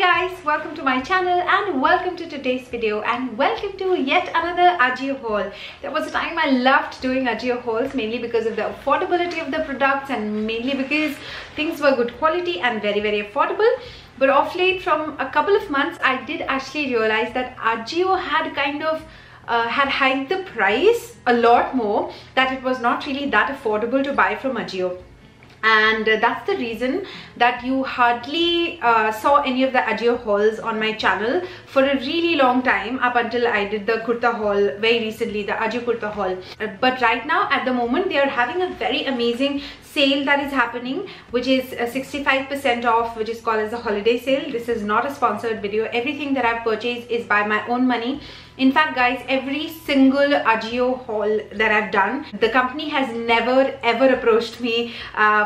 Hi guys, welcome to my channel and welcome to today's video and welcome to yet another Ajio haul. There was a time I loved doing Ajio hauls mainly because of the affordability of the products and mainly because things were good quality and very affordable. But of late, from a couple of months, I did actually realize that Ajio had kind of had hiked the price a lot more, that it was not really that affordable to buy from Ajio. And that's the reason that you hardly saw any of the Ajio hauls on my channel for a really long time, up until I did the Kurta haul very recently, the Ajio Kurta haul. But right now, at the moment, they are having a very amazing sale that is happening, which is 65% off, which is called as a holiday sale. This is not a sponsored video. Everything that I've purchased is by my own money. In fact guys, every single Ajio haul that I've done, the company has never ever approached me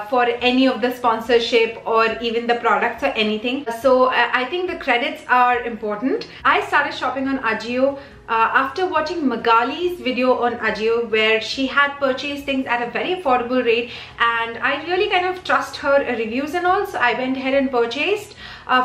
for any of the sponsorship or even the products or anything. So I think the credits are important. I started shopping on Ajio after watching Magali's video on Ajio, where she had purchased things at a very affordable rate, and I really kind of trust her reviews and all, so I went ahead and purchased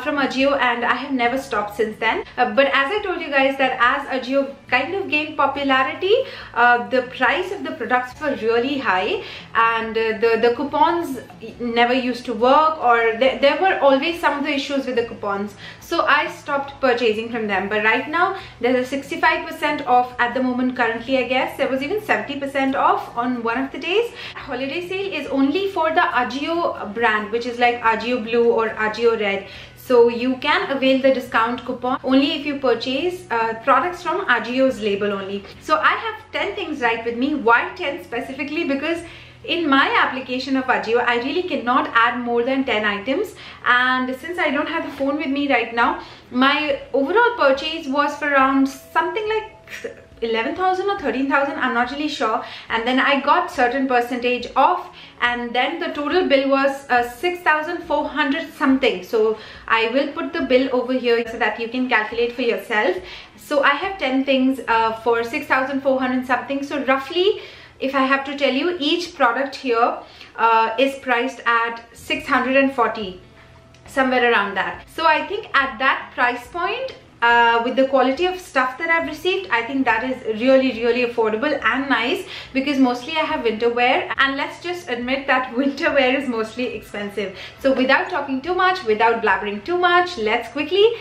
from Ajio, and I have never stopped since then. But as I told you guys, that as Ajio kind of gained popularity, the price of the products were really high, and the coupons never used to work, or there were always some of the issues with the coupons, so I stopped purchasing from them. But right now there's a 65% off at the moment currently. I guess there was even 70% off on one of the days. Holiday sale is only for the Ajio brand, which is like Ajio Blue or Ajio Red. So you can avail the discount coupon only if you purchase products from Ajio's label only. So I have 10 things right with me. Why 10 specifically? Because in my application of Ajio, I really cannot add more than 10 items, and since I don't have the phone with me right now, my overall purchase was for around something like 11,000 or 13,000, I'm not really sure, and then I got certain percentage off, and then the total bill was 6,400 something. So I will put the bill over here so that you can calculate for yourself. So I have 10 things for 6,400 something. So roughly, if I have to tell you, each product here is priced at 640, somewhere around that. So I think at that price point, with the quality of stuff that I've received, I think that is really affordable and nice, because mostly I have winter wear, and let's just admit that winter wear is mostly expensive. So without talking too much, without blabbering too much, let's quickly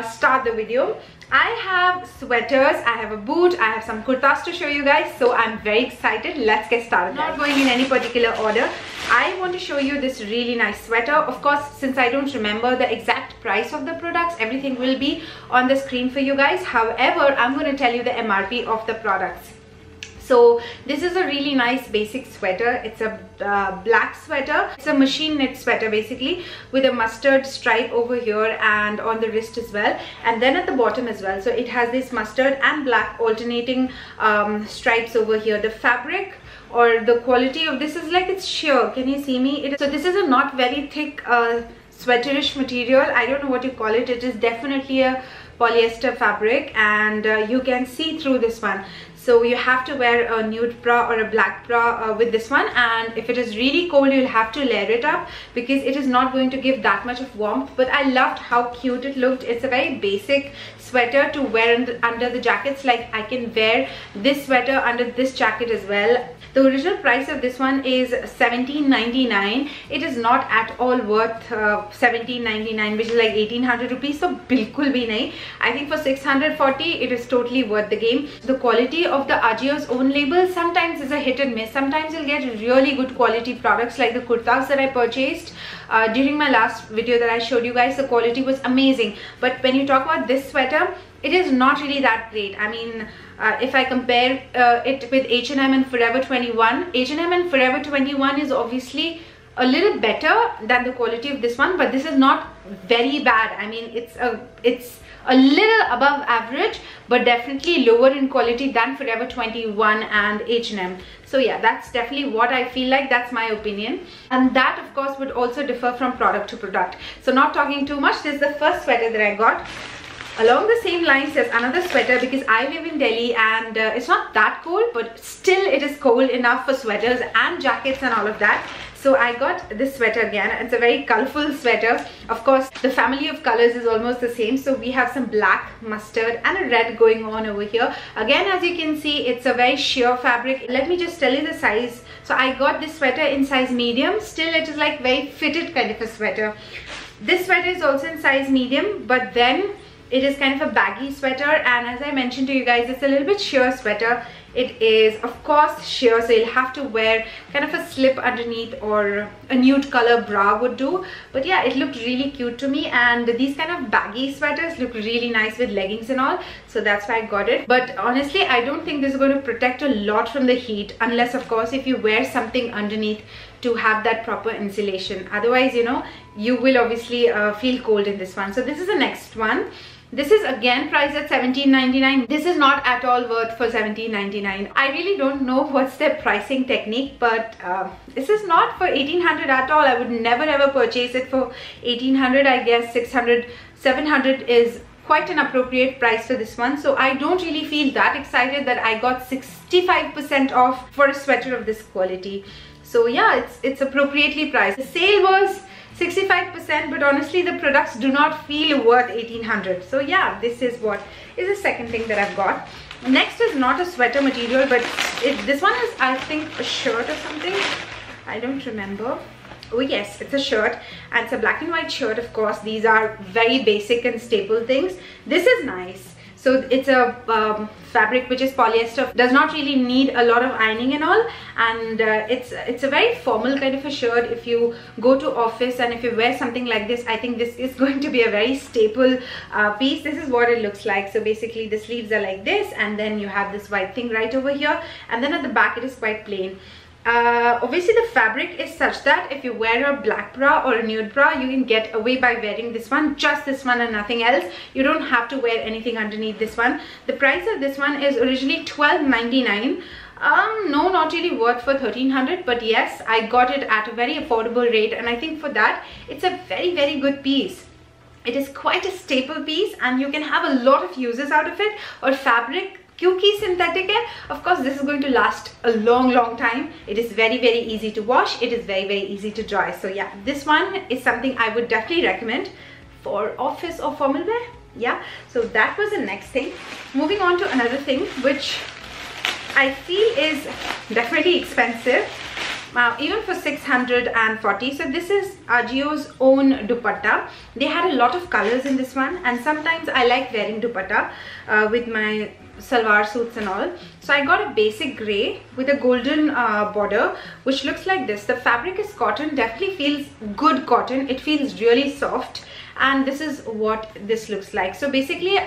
start the video. I have sweaters, I have a boot, I have some kurtas to show you guys, so I'm very excited. Let's get started. Not going in any particular order. I want to show you this really nice sweater. Of course, since I don't remember the exact price of the products, everything will be on the screen for you guys. However, I'm going to tell you the MRP of the products. So this is a really nice basic sweater. It's a black sweater. It's a machine knit sweater basically, with a mustard stripe over here and on the wrist as well, and then at the bottom as well. So it has this mustard and black alternating stripes over here. The fabric or the quality of this is like, it's sheer. Can you see me? So this is a not very thick sweaterish material. I don't know what you call it. It is definitely a polyester fabric, and you can see through this one. So you have to wear a nude bra or a black bra with this one, and if it is really cold, you'll have to layer it up because it is not going to give that much of warmth. But I loved how cute it looked. It's a very basic sweater to wear under the jackets. Like I can wear this sweater under this jacket as well. The original price of this one is $17.99. It is not at all worth $17.99, which is like 1,800 rupees. So bilkul bhi nahi. I think for 640, it is totally worth the game. The quality of the Ajio's own label sometimes is a hit and miss. Sometimes you'll get really good quality products, like the kurtas that I purchased during my last video that I showed you guys. The quality was amazing, but when you talk about this sweater, it is not really that great. I mean, if I compare it with H&M and Forever 21, H&M and Forever 21 is obviously a little better than the quality of this one, but this is not very bad. I mean, it's a little above average, but definitely lower in quality than Forever 21 and H&M. So yeah, that's definitely what I feel like. That's my opinion, and that of course would also differ from product to product. So not talking too much, this is the first sweater that I got. Along the same lines, there's another sweater because I live in Delhi, and it's not that cold, but still it is cold enough for sweaters and jackets and all of that. So I got this sweater again. It's a very colorful sweater. Of course, the family of colors is almost the same. So we have some black, mustard and a red going on over here. Again, as you can see, it's a very sheer fabric. Let me just tell you the size. So I got this sweater in size medium. Still, it is like very fitted kind of a sweater. This sweater is also in size medium, but then it is kind of a baggy sweater, and as I mentioned to you guys, it's a little bit sheer sweater. It is of course sheer, so you'll have to wear kind of a slip underneath, or a nude color bra would do. But yeah, it looked really cute to me, and these kind of baggy sweaters look really nice with leggings and all, so that's why I got it. But honestly, I don't think this is going to protect a lot from the heat, unless of course if you wear something underneath to have that proper insulation. Otherwise, you know, you will obviously feel cold in this one. So this is the next one. This is again priced at $17.99. This is not at all worth for $17.99. I really don't know what's their pricing technique, but this is not for $1,800 at all. I would never ever purchase it for $1,800. I guess $600, $700 is quite an appropriate price for this one. So I don't really feel that excited that I got 65% off for a sweater of this quality. So yeah, it's appropriately priced. The sale was 65%, but honestly the products do not feel worth $1,800. So yeah, this is what is the second thing that I've got. Next is not a sweater material, but this one is, I think, a shirt or something. I don't remember. Oh yes, it's a shirt, and it's a black and white shirt. Of course, these are very basic and staple things. This is nice. So it's a fabric which is polyester, does not really need a lot of ironing and all, and it's a very formal kind of a shirt. If you go to office and if you wear something like this, I think this is going to be a very staple piece. This is what it looks like. So basically the sleeves are like this, and then you have this white thing right over here, and then at the back it is quite plain. Obviously the fabric is such that if you wear a black bra or a nude bra, you can get away by wearing this one, just this one and nothing else. You don't have to wear anything underneath this one. The price of this one is originally $12.99. No, not really worth for $1,300, but yes, I got it at a very affordable rate, and I think for that it's a very, very good piece. It is quite a staple piece, and you can have a lot of uses out of it. Or fabric, क्योंकि synthetic है, of course this is going to last a long time. It is very, very easy to wash. It is very, very easy to dry. So yeah, this one is something I would definitely recommend for office or formal wear. Yeah, so that was the next thing. Moving on to another thing which I feel is definitely expensive, even for $640. So this is Ajio's own dupatta. They had a lot of colors in this one, and sometimes I like wearing dupatta with my salwar suits and all. So I got a basic gray with a golden border, which looks like this. The fabric is cotton, definitely feels good cotton. It feels really soft, and this is what this looks like. So basically,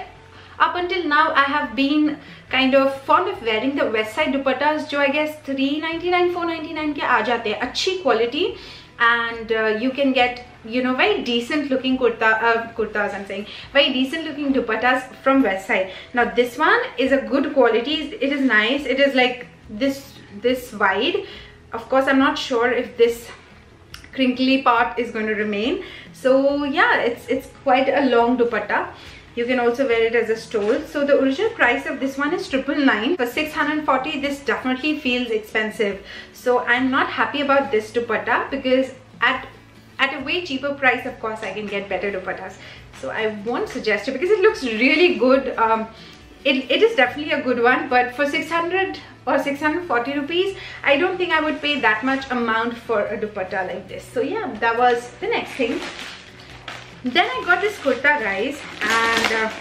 up until now I have been kind of fond of wearing the west side dupattas, jo I guess $3.99 $4.99 ke aa jate hain, achhi quality, and you can get, you know, very decent looking kurtas, I'm saying very decent looking dupattas from west side. Now this one is a good quality. It is nice. It is like this wide. Of course, I'm not sure if this crinkly part is going to remain. So yeah, it's quite a long dupatta. You can also wear it as a stole. So the original price of this one is $999. For $640, this definitely feels expensive. So I'm not happy about this dupatta, because at a way cheaper price, of course, I can get better dupattas. So I won't suggest it because it looks really good. It is definitely a good one, but for 600 or 640 rupees, I don't think I would pay that much amount for a dupatta like this. So yeah, that was the next thing. Then I got this kurta, guys, and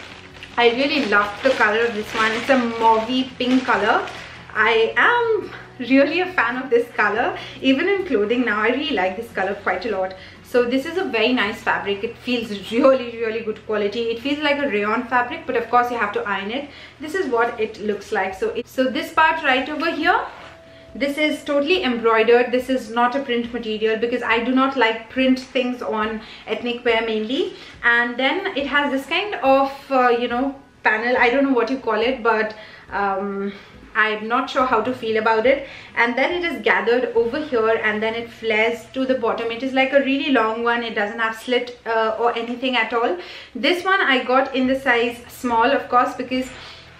I really loved the color of this one. It's a mauvey pink color. I am really a fan of this color, even in clothing now. I really like this color quite a lot. So this is a very nice fabric. It feels really good quality. It feels like a rayon fabric, but of course you have to iron it. This is what it looks like. So this part right over here, this is totally embroidered. This is not a print material because I do not like print things on ethnic wear mainly. And then it has this kind of you know, panel. I don't know what you call it, but I'm not sure how to feel about it. And then it is gathered over here, and then it flares to the bottom. It is like a really long one. It doesn't have slit or anything at all. This one I got in the size small, of course, because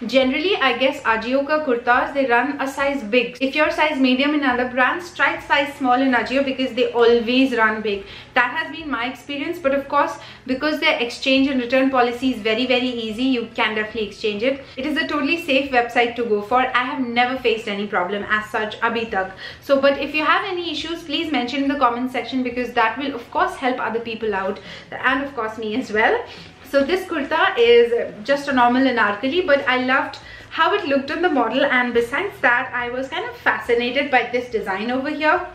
Generally, I guess Ajio ka kurtas, they run a size big. If you're size medium in other brands, try size small in Ajio because they always run big. That has been my experience, but of course, because their exchange and return policy is very easy, you can definitely exchange it. It is a totally safe website to go for. I have never faced any problem as such abhi tak. So, but if you have any issues, please mention in the comment section because that will of course help other people out and of course me as well. So this kurta is just a normal anarkali, but I loved how it looked on the model, and besides that, I was kind of fascinated by this design over here.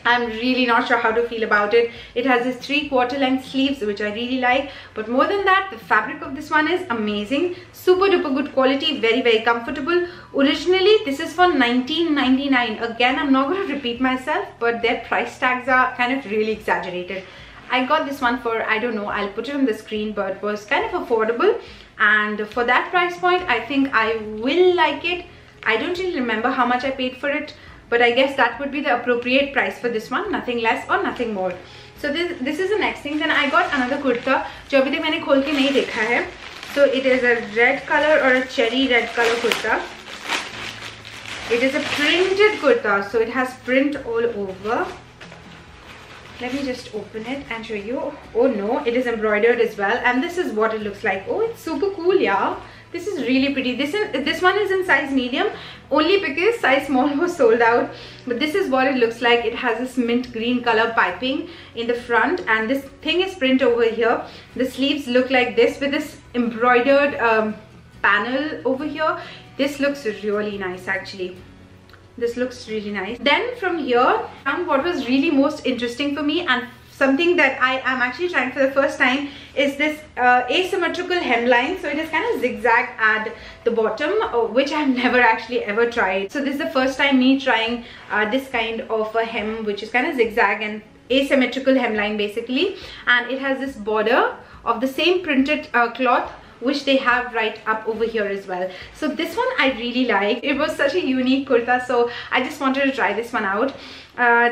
I'm really not sure how to feel about it. It has this 3/4 length sleeves, which I really like, but more than that, the fabric of this one is amazing. Super duper good quality, very comfortable. Originally, this is for $19.99. Again, I'm not going to repeat myself, but their price tags are kind of really exaggerated. I got this one for, I don't know, I'll put it on the screen, but was kind of affordable, and for that price point, I think I will like it. I don't really remember how much I paid for it, but I guess that would be the appropriate price for this one, nothing less or nothing more. So this is the next thing. Then I got another kurta, जो अभी तक मैंने खोल के नहीं देखा है. So it is a red color or a cherry red color kurta. It is a printed kurta, so it has print all over. Let me just open it and show you. Oh no, it is embroidered as well, and this is what it looks like. Oh, it's super cool, yeah. This is really pretty. This one is in size medium only because size small was sold out, but this is what it looks like. It has this mint green color piping in the front, and this thing is print over here. The sleeves look like this with this embroidered panel over here. This looks really nice actually. This looks really nice. Then from here, what was really most interesting for me, and something that I am actually trying for the first time, is this asymmetrical hemline. So it is kind of zigzag at the bottom, which I've never actually ever tried. So this is the first time me trying this kind of a hem, which is kind of zigzag and asymmetrical hemline basically, and it has this border of the same printed cloth, which they have right up over here as well. So this one I really like. It was such a unique kurta, so I just wanted to try this one out.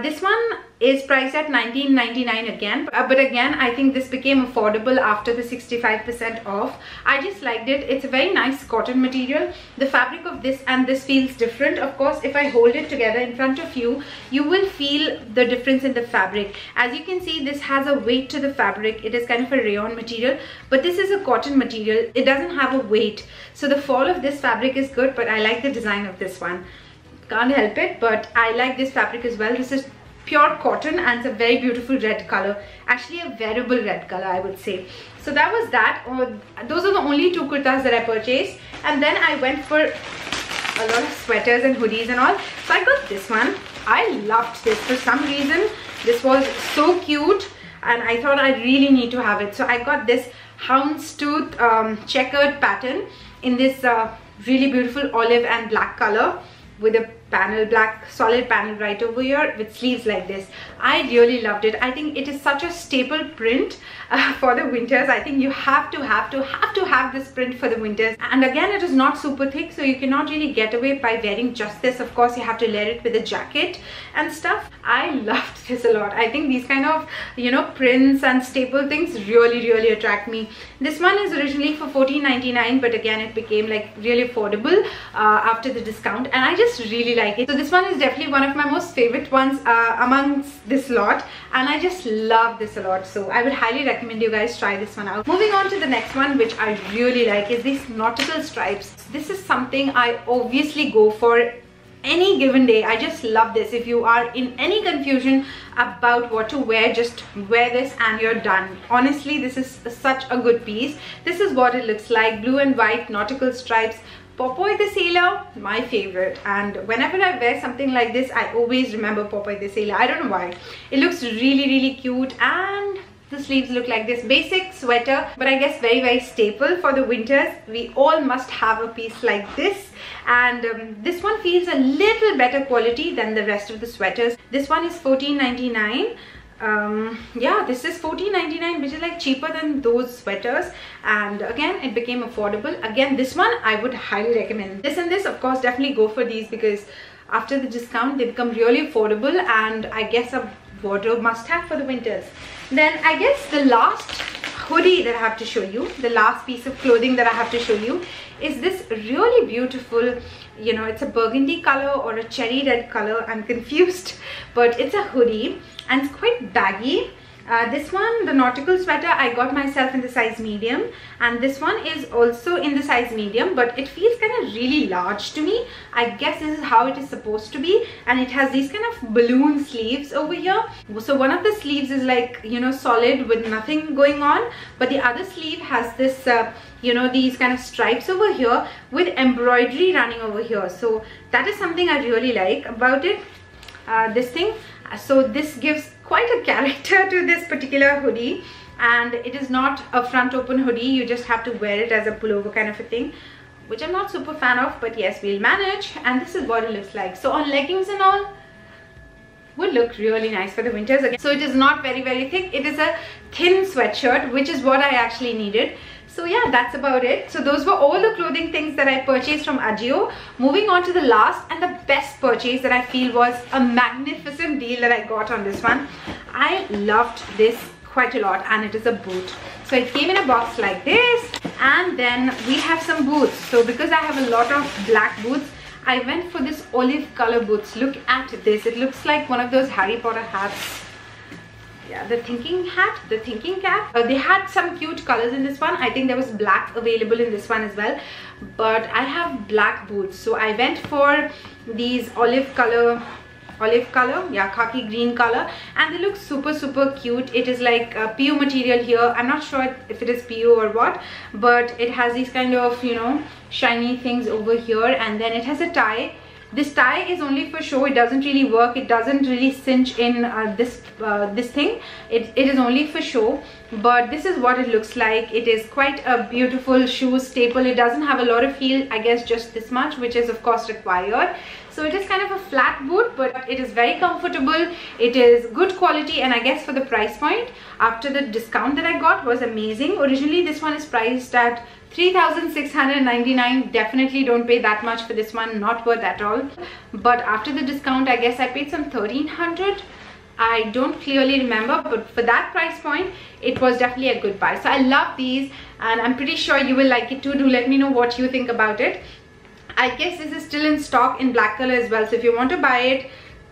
This one is priced at $19.99 again, but again I think this became affordable after the 65% off. I just liked it. It's a very nice cotton material. The fabric of this and this feels different. Of course, if I hold it together in front of you, you will feel the difference in the fabric. As you can see, this has a weight to the fabric. It is kind of a rayon material, but this is a cotton material. It doesn't have a weight, so the fall of this fabric is good, but I like the design of this one. Can't help it, but I like this fabric as well. This is pure cotton and it's a very beautiful red color, actually a wearable red color, I would say. So that was that. Those are the only two kurtas that I purchased, and then I went for a lot of sweaters and hoodies and all. So I got this one. I loved this for some reason. This was so cute and I thought I really need to have it. So I got this Houndstooth checkered pattern in this really beautiful olive and black color, with a panel, black solid panel right over here with sleeves like this. I really loved it. I think it is such a staple print for the winters. I think you have to have this print for the winters. And again, it is not super thick, so you cannot really get away by wearing just this. Of course, you have to layer it with a jacket and stuff. I loved this a lot. I think these kind of, you know, prints and staple things really attract me. This one is originally for $14.99, but again it became like really affordable after the discount, and I just really like it. So this one is definitely one of my most favorite ones amongst this lot, and I just love this a lot. So I would highly recommend you guys try this one out. Moving on to the next one, which I really like, is these Nautical Stripes. This is something I obviously go for any given day. I just love this. If you are in any confusion about what to wear, just wear this and you're done. Honestly, this is such a good piece. This is what it looks like. Blue and white Nautical Stripes. Popeye the Sailor, my favorite, and whenever I wear something like this, I always remember Popeye the Sailor. I don't know why. It looks really cute, and the sleeves look like this. Basic sweater, but I guess very staple for the winters. We all must have a piece like this, and this one feels a little better quality than the rest of the sweaters. This one is $14.99. Yeah, this is $14.99, which is like cheaper than those sweaters, and again it became affordable. Again, this one I would highly recommend. This and this, of course, definitely go for these because after the discount they become really affordable, and I guess a wardrobe must have for the winters. Then I guess the last hoodie that I have to show you, the last piece of clothing that I have to show you, is this really beautiful, you know, it's a burgundy color or a cherry red color, I'm confused, but it's a hoodie and it's quite baggy. This one, the Nautical Sweater, I got myself in the size medium, and this one is also in the size medium, but it feels kind of really large to me. I guess this is how it is supposed to be, and it has these kind of balloon sleeves over here. So one of the sleeves is like, you know, solid with nothing going on, but the other sleeve has this you know, these kind of stripes over here with embroidery running over here. So that is something I really like about it, this thing. So this gives quite a character to this particular hoodie, and it is not a front open hoodie. You just have to wear it as a pullover kind of a thing, which I'm not super fan of, but yes, we'll manage. And this is what it looks like. So on leggings and all, would look really nice for the winters again. So it is not very thick. It is a thin sweatshirt, which is what I actually needed. So yeah, that's about it. So those were all the clothing things that I purchased from Ajio. Moving on to the last and the best purchase that I feel was a magnificent deal that I got on this one. I loved this quite a lot, and it is a boot. So it came in a box like this, and then we have some boots. So because I have a lot of black boots, I went for this olive color boots. Look at this. It looks like one of those Harry Potter hats. Yeah, the thinking hat, the thinking cap. They had some cute colors in this one. I think there was black available in this one as well, but I have black boots, so I went for these olive color, yeah, khaki green color, and they look super cute. It is like PU material here. I'm not sure if it is PU or what, but it has these kind of, you know, shiny things over here, and then it has a tie. This tie is only for show. It doesn't really work. It doesn't really cinch in this thing. It is only for show, but this is what it looks like. It is quite a beautiful shoe staple. It doesn't have a lot of heel, I guess just this much, which is of course required. So it is kind of a flat boot, but it is very comfortable. It is good quality, and I guess for the price point, after the discount that I got, was amazing. Originally this one is priced at 3,699. Definitely don't pay that much for this one, not worth at all. But after the discount, I guess I paid some 1,300. I don't clearly remember, but for that price point, it was definitely a good buy. So I love these, and I'm pretty sure you will like it too. Do let me know what you think about it. I guess this is still in stock in black color as well, so if you want to buy it,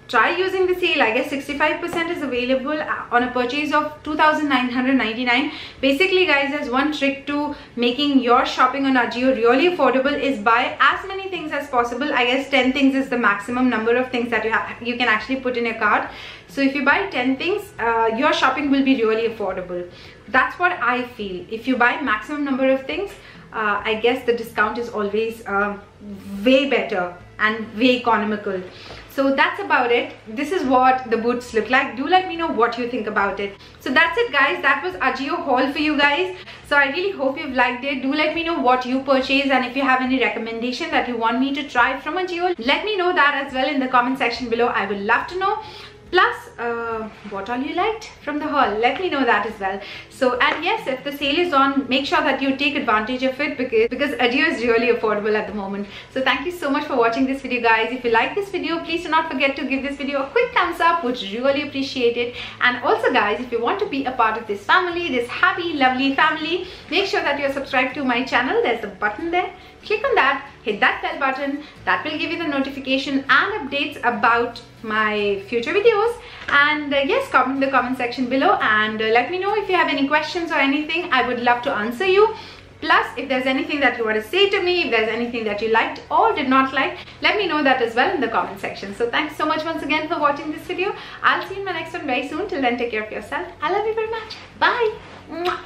try using the sale. I guess 65% is available on a purchase of 2,999. Basically guys, there's one trick to making your shopping on Ajio really affordable, is buy as many things as possible. I guess 10 things is the maximum number of things that you can actually put in your cart. So if you buy 10 things, your shopping will be really affordable. That's what I feel. If you buy maximum number of things, I guess the discount is always way better and way economical. So that's about it. This is what the boots look like. Do let me know what you think about it. So that's it guys. That was Ajio haul for you guys. So I really hope you've liked it. Do let me know what you purchased, and if you have any recommendation that you want me to try from Ajio, let me know that as well in the comment section below. I would love to know. Plus, what all you liked from the haul, let me know that as well. So, and yes, if the sale is on, make sure that you take advantage of it, because Ajio is really affordable at the moment. So thank you so much for watching this video guys. If you like this video, please do not forget to give this video a quick thumbs up, would really appreciate it. And also guys, if you want to be a part of this family, this happy lovely family, make sure that you're subscribed to my channel. There's a button there. Click on that, hit that bell button. That will give you the notification and updates about my future videos. And yes, comment in the comment section below, and let me know if you have any questions or anything. I would love to answer you. Plus, if there's anything that you want to say to me, if there's anything that you liked or did not like, let me know that as well in the comment section. So thanks so much once again for watching this video. I'll see you in my next one very soon. Till then, take care of yourself. I love you very much. Bye. Mwah.